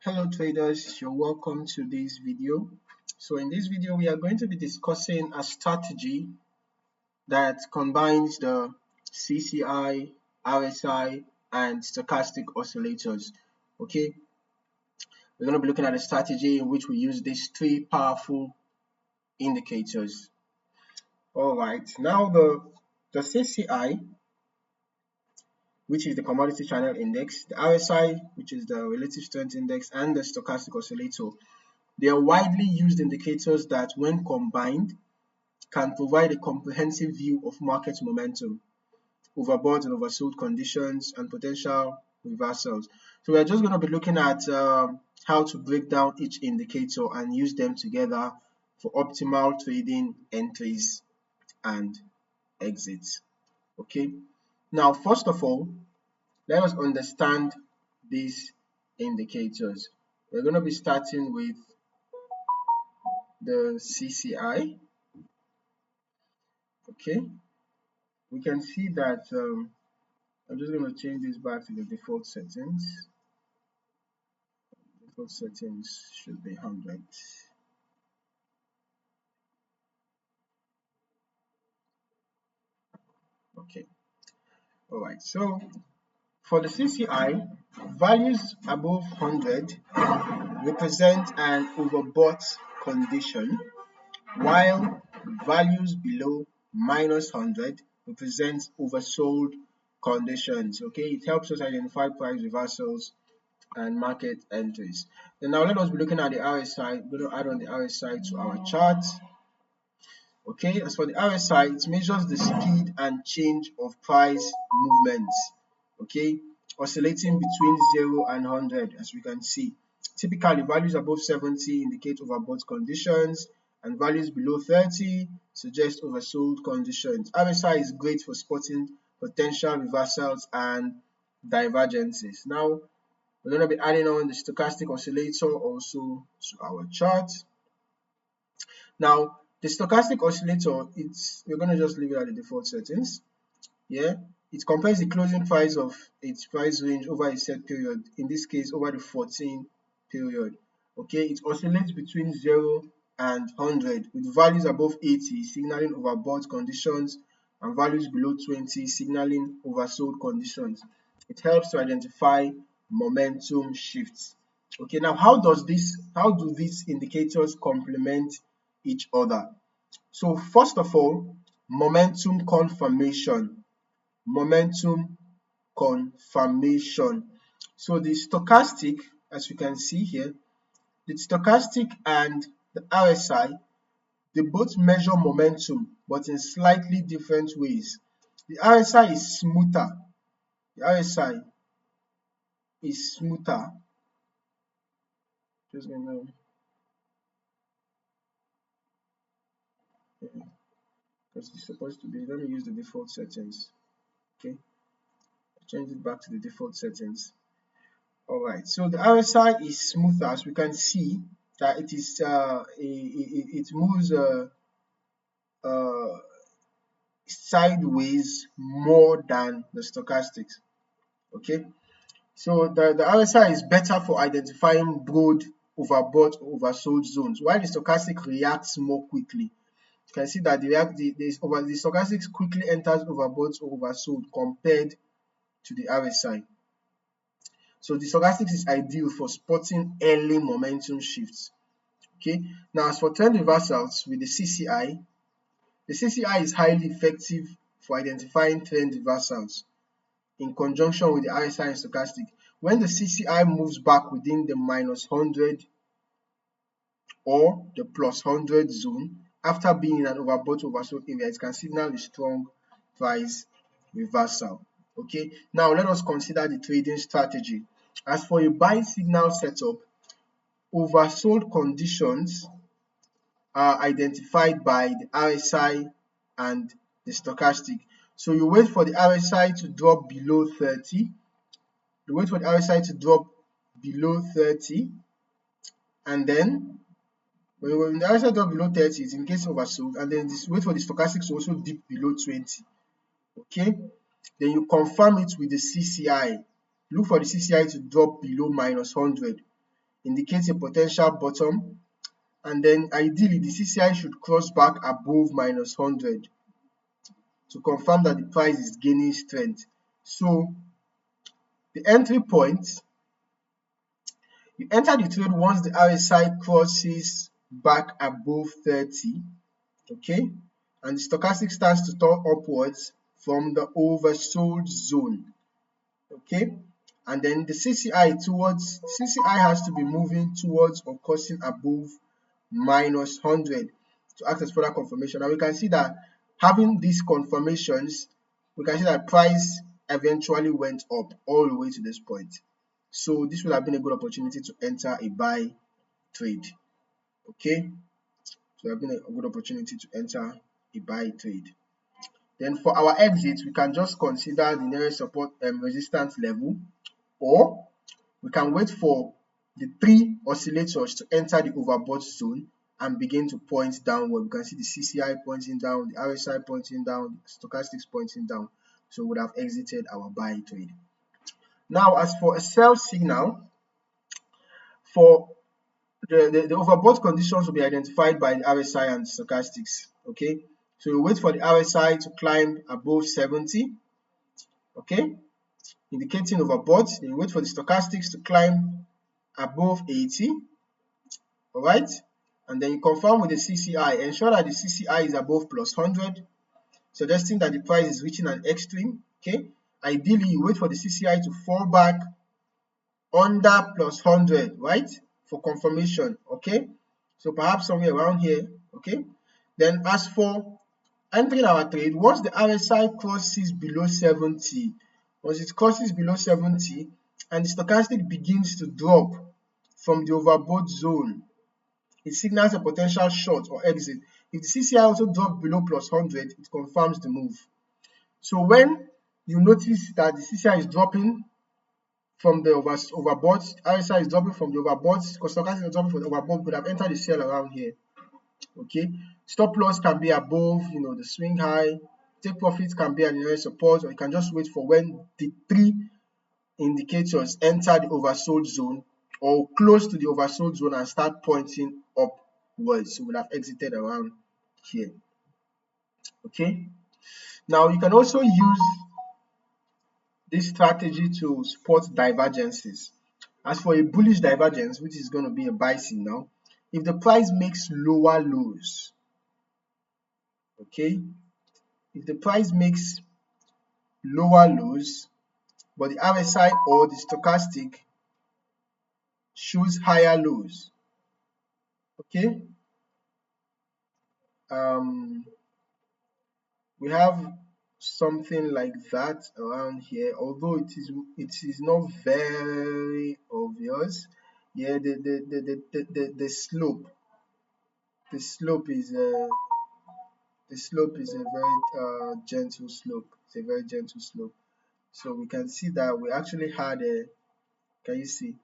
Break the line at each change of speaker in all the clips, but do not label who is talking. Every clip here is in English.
Hello traders, you're welcome to this video. So in this video we are going to be discussing a strategy that combines the CCI, RSI and stochastic oscillators. Okay, we're going to be looking at a strategy in which we use these three powerful indicators. Alright, now the CCI, which is the commodity channel index, the RSI, which is the relative strength index, and the stochastic oscillator. They are widely used indicators that, when combined, can provide a comprehensive view of market momentum, overbought and oversold conditions, and potential reversals. So we are just going to be looking at how to break down each indicator and use them together for optimal trading entries and exits. Okay. Now, first of all, let us understand these indicators. We're going to be starting with the CCI. Okay, we can see that I'm just going to change this back to the default settings. Default settings should be 100. Okay, all right. So for the CCI, values above 100 represent an overbought condition, while values below -100 represent oversold conditions. Okay, it helps us identify price reversals and market entries. Then now let us be looking at the RSI. We're going to add on the RSI to our chart. Okay, as for the RSI, it measures the speed and change of price movements. Okay, oscillating between 0 and 100, as we can see. Typically, values above 70 indicate overbought conditions, and values below 30 suggest oversold conditions. RSI is great for spotting potential reversals and divergences. Now, we're going to be adding on the stochastic oscillator also to our chart. Now, the stochastic oscillator, we're going to just leave it at the default settings. Yeah, it compares the closing price of its price range over a set period, in this case over the 14 period. Okay, it oscillates between 0 and 100 with values above 80 signaling overbought conditions and values below 20 signaling oversold conditions. It helps to identify momentum shifts. Okay, now how do these indicators complement each other? So first of all, momentum confirmation. So the stochastic, as you can see here, the stochastic and the RSI, they both measure momentum, but in slightly different ways. The RSI is smoother. Just going to because it's supposed to be, let me use the default settings. Okay, change it back to the default settings. All right, so the RSI is smoother, as we can see that it is it moves sideways more than the stochastics. Okay, so the RSI is better for identifying broad overbought or oversold zones, while the stochastic reacts more quickly. You can see that the stochastics quickly enters overbought or oversold compared to the RSI. So the stochastic is ideal for spotting early momentum shifts. Okay, now as for trend reversals with the CCI is highly effective for identifying trend reversals in conjunction with the RSI and stochastic. When the CCI moves back within the -100 or the +100 zone after being in an overbought oversold area, it can signal a strong price reversal. Okay, now let us consider the trading strategy. As for a buy signal setup, oversold conditions are identified by the RSI and the stochastic. So you wait for the RSI to drop below 30. You wait for the RSI to drop below 30, and then when the RSI drop below 30, it's in case oversold, and then wait for the stochastic to also dip below 20. Okay, then you confirm it with the CCI. Look for the CCI to drop below -100. indicates a potential bottom, and then ideally the CCI should cross back above minus 100 to confirm that the price is gaining strength. So the entry point, you enter the trade once the RSI crosses back above 30, okay, and the stochastic starts to turn upwards from the oversold zone, okay, and then the CCI has to be moving towards or crossing above minus 100 to act as further confirmation. And we can see that having these confirmations, we can see that price eventually went up all the way to this point. So this would have been a good opportunity to enter a buy trade. Okay, so it would have been a good opportunity to enter a buy trade. Then for our exit, we can just consider the nearest support resistance level, or we can wait for the 3 oscillators to enter the overbought zone and begin to point downward. We can see the CCI pointing down, the RSI pointing down, the stochastics pointing down. So we would have exited our buy trade. Now, as for a sell signal, for the overbought conditions will be identified by the RSI and stochastics. Okay, so you wait for the RSI to climb above 70, okay, indicating overbought. Then you wait for the stochastics to climb above 80, all right, and then you confirm with the CCI. Ensure that the CCI is above plus 100, suggesting that the price is reaching an extreme. Okay, ideally you wait for the CCI to fall back under plus 100, right, for confirmation. Okay, so perhaps somewhere around here. Okay, then as for entering our trade, once the RSI crosses below 70, once it crosses below 70 and the stochastic begins to drop from the overbought zone, it signals a potential short or exit. If the CCI also drops below plus 100, it confirms the move. So when you notice that the CCI is dropping from the overbought, RSI is dropping from the overbought, stochastic is dropping from the overbought, we could have entered the sell around here. Okay, stop loss can be above, the swing high. Take profits can be at the nearest support, or you can just wait for when the 3 indicators enter the oversold zone or close to the oversold zone and start pointing upwards. So we'll have exited around here. Okay, now you can also use this strategy to spot divergences. As for a bullish divergence, which is going to be a buy signal, if the price makes lower lows, okay, if the price makes lower lows but the RSI or the stochastic shows higher lows, okay, we have something like that around here, although it is not very obvious. Yeah, the slope is a very gentle slope. It's a very gentle slope. So we can see that we actually had a, can you see,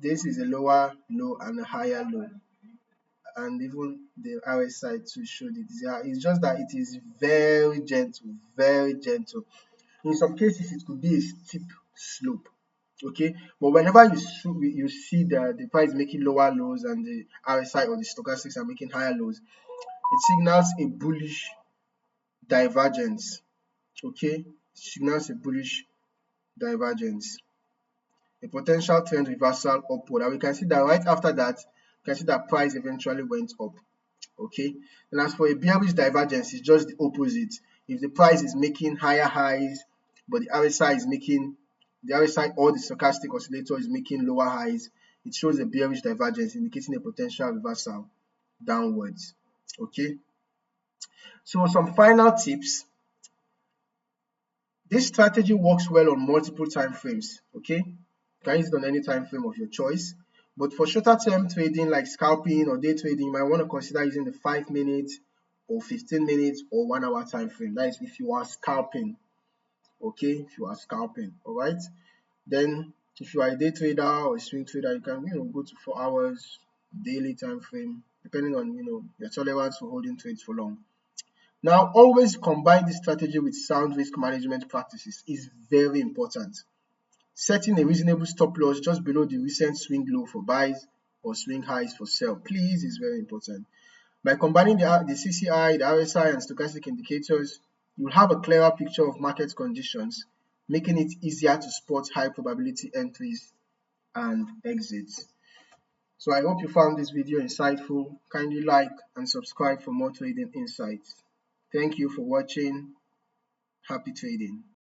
this is a lower low and a higher low, and even the RSI too showed it. It's just that it is very gentle, very gentle. In some cases it could be a steep slope, okay, but whenever you see the price making lower lows and the RSI or the stochastics are making higher lows, it signals a bullish divergence. Okay, it signals a bullish divergence, a potential trend reversal upward, and we can see that right after that, you can see that price eventually went up. Okay, and as for a bearish divergence, it's just the opposite. If the price is making higher highs but the RSI or the stochastic oscillator is making lower highs, it shows a bearish divergence, indicating a potential reversal downwards. Okay, so some final tips. This strategy works well on multiple time frames. Okay, you can use it on any time frame of your choice, but for shorter term trading like scalping or day trading, you might want to consider using the 5 minutes or 15 minutes or 1 hour time frame. That is if you are scalping. Okay, if you are scalping, all right. Then if you are a day trader or a swing trader, you can go to 4 hours daily time frame, depending on your tolerance for holding trades for long. Now, always combine this strategy with sound risk management practices. Is very important. setting a reasonable stop loss just below the recent swing low for buys or swing highs for sell. Please, is very important. By combining the CCI, the RSI, and stochastic indicators, you'll have a clearer picture of market conditions, making it easier to spot high probability entries and exits. So I hope you found this video insightful. Kindly like and subscribe for more trading insights. Thank you for watching. Happy trading.